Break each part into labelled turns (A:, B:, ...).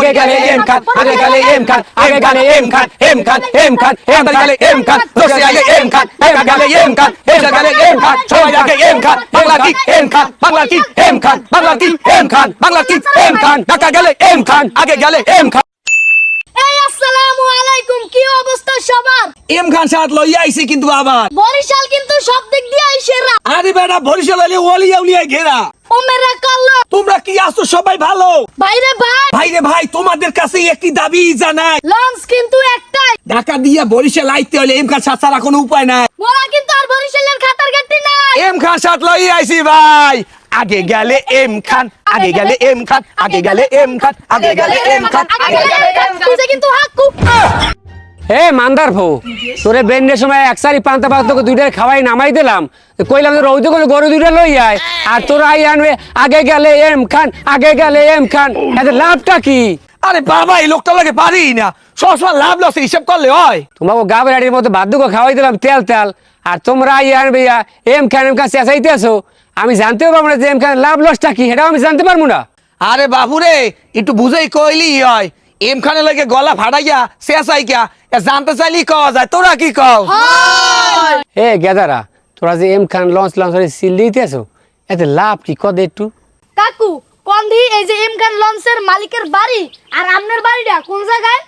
A: আগে গেলে এম খান আগে গেলে এম খান আগে গেলে এম খান এম খান এম খান এম গেলে এম খান দোষে আগে এম খান এম গেলে এম খান এসে গেলে এম খান সবাই আগে এম খান বাংলা কি এম খান বাংলা কি এম খান বাংলা কি এম খান বাংলা কি এম খান ঢাকা গেলে এম খান আগে গেলে এম খান।
B: এই আসসালামু আলাইকুম, কি অবস্থা সবার?
A: এম খান সাথ লইয়া আইছি কিন্তু আবার
B: বরিশাল কিন্তু সব দিক দিয়ে সেরা।
A: আরে বেটা বরিশাল হলে ওলিয়া উলিয়া ঘেরা।
B: ও মেরা কাল্লা,
A: তোমরা কি আছো সবাই ভালো?
B: ভাইরে ভাই,
A: ভাইরে ভাই তোমাদের কাছে একটি দাবি জানাই,
B: লঞ্চ কিন্তু একটাই।
A: ঢাকা দিয়া বরিশাল আইতে হলে এম খান সাথ ছাড়া কোনো উপায় নাই।
B: মোরা কিন্তু আর বরিশালের খাতার ঘাটতি নাই।
A: এম খান সাথ লইয়া আইছি ভাই, আগে গেলে এম খান আগে গেলে এম খান আগে গেলে এম খান আগে গেলে এম খান।
B: তুই কিন্তু হাক্কু।
C: এ মান্দার ভো তোরে বেন্ডের সময় একসারি পান্তা ভাত তোকে দুইটার খাওয়াই নামাই দিলাম, কইলাম যে রৌদ্র করে গরু দুইটা লই আয়, আর তোরা আই আনবে আগে গেলে এম খান আগে গেলে এম খান। এতে লাভটা কি?
A: আরে বাবা এই লোকটা লাগে পারি না, সবসময় লাভ লস হিসাব করলে হয়?
C: তোমাকে গাবের আড়ির মধ্যে বাদ্যকে খাওয়াই দিলাম তেল তেল, আর তোমরা আই আনবে এম খান চেঁচাইতে আসো। আমি জানতেও পারবো না যে এম খান লাভ লসটা কি, সেটাও আমি জানতে পারবো না।
A: আরে বাবুরে একটু বুঝেই কইলি হয়, এম খানে লাগে গলা ফাটাইয়া শেষাইয়া জানতে চাইলি কওয়া যায়, তোরা কি কও?
C: এ গেদারা তোরা যে এম খান লঞ্চ সিল দিতে আসো, এতে লাভ কি কদ একটু?
B: কাকু কোনদি এই যে এম খান লঞ্চের মালিকের বাড়ি আর আপনার বাড়িটা কোন জায়গায়?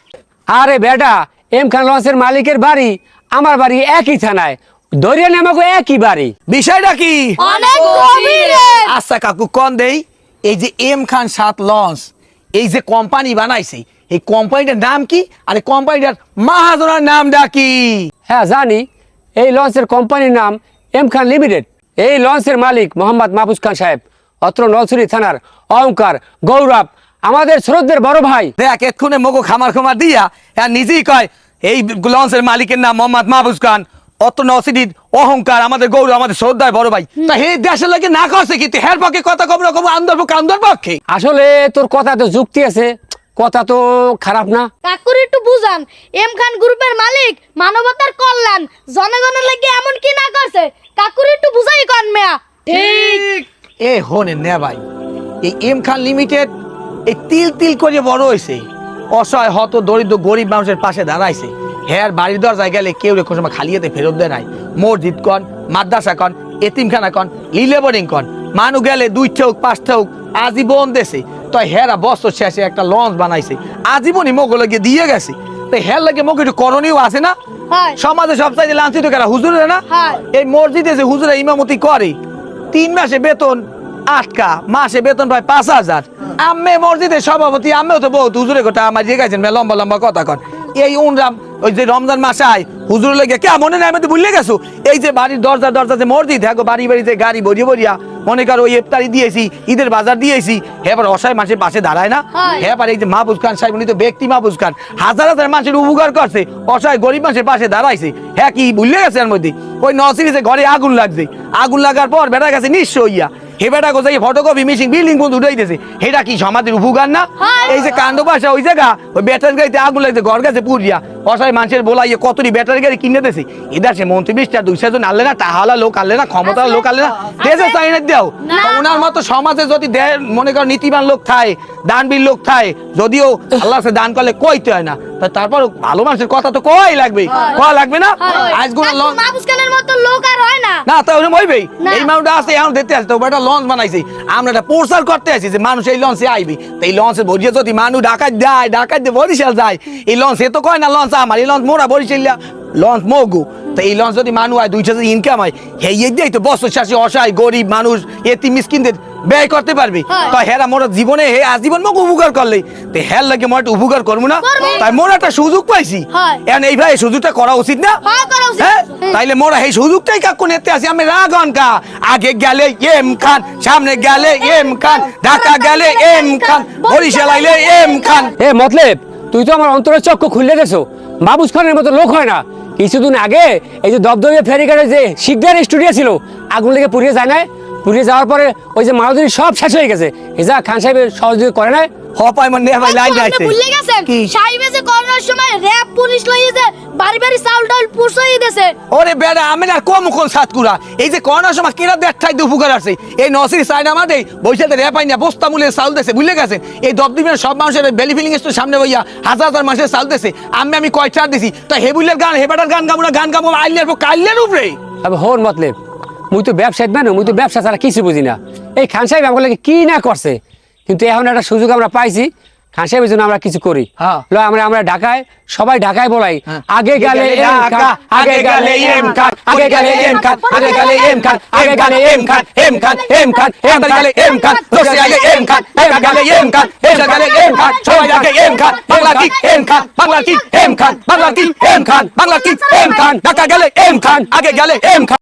C: আরে বেটা এম খান লঞ্চের মালিকের বাড়ি আমার বাড়ি একই থানায়, দরিয়া নামাকে একই বাড়ি।
A: বিষয়টা কি?
B: অনেক গভীরে।
A: আচ্ছা কাকু কোন দেই, এই যে এম খান সাত লঞ্চ এই যে কোম্পানি বানাইছে, এই কোম্পানিটার নাম কি আর এই কোম্পানিটার মাহাজনের নামটা কি?
C: হ্যাঁ জানি, এই লঞ্চের কোম্পানির নাম এম খান লিমিটেড। এই লঞ্চের মালিক মোহাম্মদ মাহফুজ খান সাহেব, অত্র নলছড়ি থানার অহংকার গৌরব, আমাদের শ্রদ্ধের বড় ভাই।
A: দেখ এক্ষুনে মগো খামার খামার দিয়া হ্যাঁ নিজেই কয় এই লঞ্চের মালিকের নাম মোহাম্মদ মাহফুজ খান, অত নসিডির অহংকার, আমাদের গৌরব, আমাদের শ্রদ্ধার বড় ভাই। তা হে দেশের লাগে না করছে কিন্তু হের পক্ষে কথা কম রকম আন্দোলন পক্ষে।
C: আসলে তোর কথা তো যুক্তি আছে, কথা তো খারাপ না।
B: কাকুর একটু বুঝান, এম খান গ্রুপের মালিক মানবতার কল্যাণ জনগণের লাগে এমন কি না করছে? কাকুর একটু বুঝাই কন মেয়া। ঠিক।
A: এ হনে নে ভাই, এই এম খান লিমিটেড এই তিল তিল করে বড় হয়েছে, অসহায় হত দরিদ্র গরিব মানুষের পাশে দাঁড়াইছে। হ্যাঁ বাড়ির দরজায় গেলে কেউ রে কোনো সময় খালিয়াতে ফেরত দেয় নাই। মসজিদ কন, মাদ্রাসা কন, এতিমখানা কন, লিলে বোর্ডিং কন, মানু গেলে 2 হোক 5 হোক আজীবন দেশে। তো হেরা বছর শেষে একটা লঞ্চ বানাইছে, আজীবনই মোগলকে দিয়ে গেছে। তো হের লাগে মোগ একটু করণীয় আছে না?
B: হয়।
A: সমাজে সবচাইতে লাঞ্ছিত কারা? হুজুরে না?
B: হয়।
A: এই মসজিদে যে হুজুরে ইমামতি করে 3 মাসে বেতন 8 মাসে বেতন প্রায় 5000। আম্মে মসজিদের সভাপতি, আম্মেও তো বহুত হুজুরে কথা আমার জিজ্ঞাসেন লম্বা লম্বা কথা কন। এই উনরাম ওই যে রমজান মাসে আয় হুজুর লেগে কে মনে নাই, আমি তো ভুলে গেছো। এই যে বাড়ির দরজা দরজা যে মসজিদ, হ্যাঁ বাড়ি বাড়িতে গাড়ি বরিয়ে বরিয়া মনে কর ওই ইফতারি দিয়েছি, ঈদের বাজার দিয়েছি। এবার অসহায় মানুষের পাশে দাঁড়ায় না? এবার এই যে মাহফুজ খান সাহেব, উনি তো ব্যক্তি মাহফুজ খান, হাজার হাজার মানুষের উপকার করছে, অসহায় গরিব মানুষের পাশে দাঁড়াইছে। হ্যাঁ কি ভুলে গেছে? এর মধ্যে ওই নসিরিতে ঘরে আগুন লাগছে, আগুন লাগার পর বেটা গেছে নিঃস্ব হইয়া, হে বেটা কোথায় ফটোকপি মেশিন বিল্ডিং বন্ধ উঠাইতেছে। সেটা কি সমাজের উপকার না? এই যে কাণ্ড পাশা ওই জায়গা ওই ব্যাটারি গাড়িতে আগুন লাগছে, ঘর গেছে পুরিয়া, অসহায় মানুষের বলাইয়ে কতটি ব্যাটারি গাড়ি কিনে দিয়েছে। এদের সে মন্ত্রী বিশটা 200 জন আনলে না, টাহালা লোক আনলে না, ক্ষমতার লোক আনলে না, দেশে চাইনা দেও। ওনার মতো সমাজে যদি মনে কর নীতিবান লোক থাকে, দানবীর লোক থাকে, যদিও আল্লাহ সে দান করলে কইতে হয় না, তারপর ভালো মানুষের কথা তো কই লাগবে, কয়া লাগবে না? আজগুলো
B: মাহফুজ খানের মতো লোক আর হয় না।
A: না তো ওরকম হইবেই। এই মানুষটা আছে এখন দেখতে আসছে, তো একটা লঞ্চ বানাইছে, আমরা একটা প্রচার করতে আসি যে মানুষ এই লঞ্চে আইবে। তো এই লঞ্চে ভরিয়ে যদি মানুষ ডাকাত দেয়, ডাকাত দিয়ে বরিশাল যায়, এই লঞ্চ এ তো কয় না লঞ্চ আমার, এই লঞ্চ মোরা বরিশাল লঞ্চ মগু। তো এই লঞ্চ যদি মানুষ হয় 200 ইনকাম হয়, এই দিয়েই তো বছর শেষে অসহায় গরিব মানুষ এতিম মিসকিনদের ব্যয় করতে পারবে। তো হেরা মোরা জীবনে হে আজীবন মগ উপকার করলে, তো হের লাগে মোরা একটা উপকার করবো না? তাই মোরা একটা সুযোগ পাইছি, এখন এই ভাই সুযোগটা করা উচিত না? হ্যাঁ তাইলে মোরা এই সুযোগটাই কাকু নিতে আসি। আমি রাগন কা আগে গেলে এম খান, সামনে গেলে এম খান, ঢাকা গেলে এম খান, বরিশাল আইলে এম খান।
C: এ মতলেব তুই তো আমার অন্তরের চক্ষু খুলে গেছো, মাহফুজ খানের মতো লোক হয় না। কিছুদিন আগে এই যে দবদবিয়া ফেরিঘাটে যে শিকদার স্টুডিও ছিল, আগুন লেগে পুড়িয়ে যায় না? পুড়িয়ে যাওয়ার পরে ওই যে মালদুরি সব শেষ হয়ে গেছে, এজা খান সাহেবের সহযোগিতা করে না?
A: হপাই মানে ভাই লাইন যাইছে
B: ভুলে গেছেন
A: কি?
B: সাহেবে যে করোনা করোনার সময় র‍্যাব পুলিশ লইয়ে যে বাড়ি বাড়ি চাউল ডাউল পুষাই দিয়েছে।
A: ওরে বেড়া আমি আর কম কোন সাতকুরা এই যে করোনার সময় কেরা দেখাই দু উপকার আছে এই নসির সাইনা মাদে বৈশাতে রেপাই না বস্তা মূল্যে চাউল দেছে বুঝলে গেছেন এই দবদিবের সব মানুষের বেলি ফিলিং এর সামনে বইয়া হাজার হাজার মানুষের চাউল দেছে আমি কয়টা দিছি তা হেবুলের গান হেবাটার গান গাবো না গান গাবো আইলের কাইলের উপরে
C: তবে হোর মতলেব মুই তো ব্যবসায়ী মানুষ মুই তো ব্যবসা ছাড়া কিছু বুঝি না এই খান সাহেব আমাকে কি না করছে কিন্তু এখন একটা সুযোগ আমরা পাইছি খান সাহেবের জন্য আমরা কিছু করি
A: হ্যাঁ।
C: ল আমরা ঢাকায় সবাই ঢাকায় বলাই
A: হ্যাঁ।
C: আগে গেলে এম খান আগে গেলে এম খান আগে গেলে এম খান আগে গেলে এম খান আগে গেলে এম খান এম খান এম খান এম গেলে এম খান দোষে আগে এম খান এম গেলে এম খান এম গেলে এম খান সবাই আগে এম খান বাংলা কি এম খান বাংলা কি এম খান বাংলা কি এম খান বাংলা কি এম খান ঢাকা গেলে এম খান আগে গেলে এম খান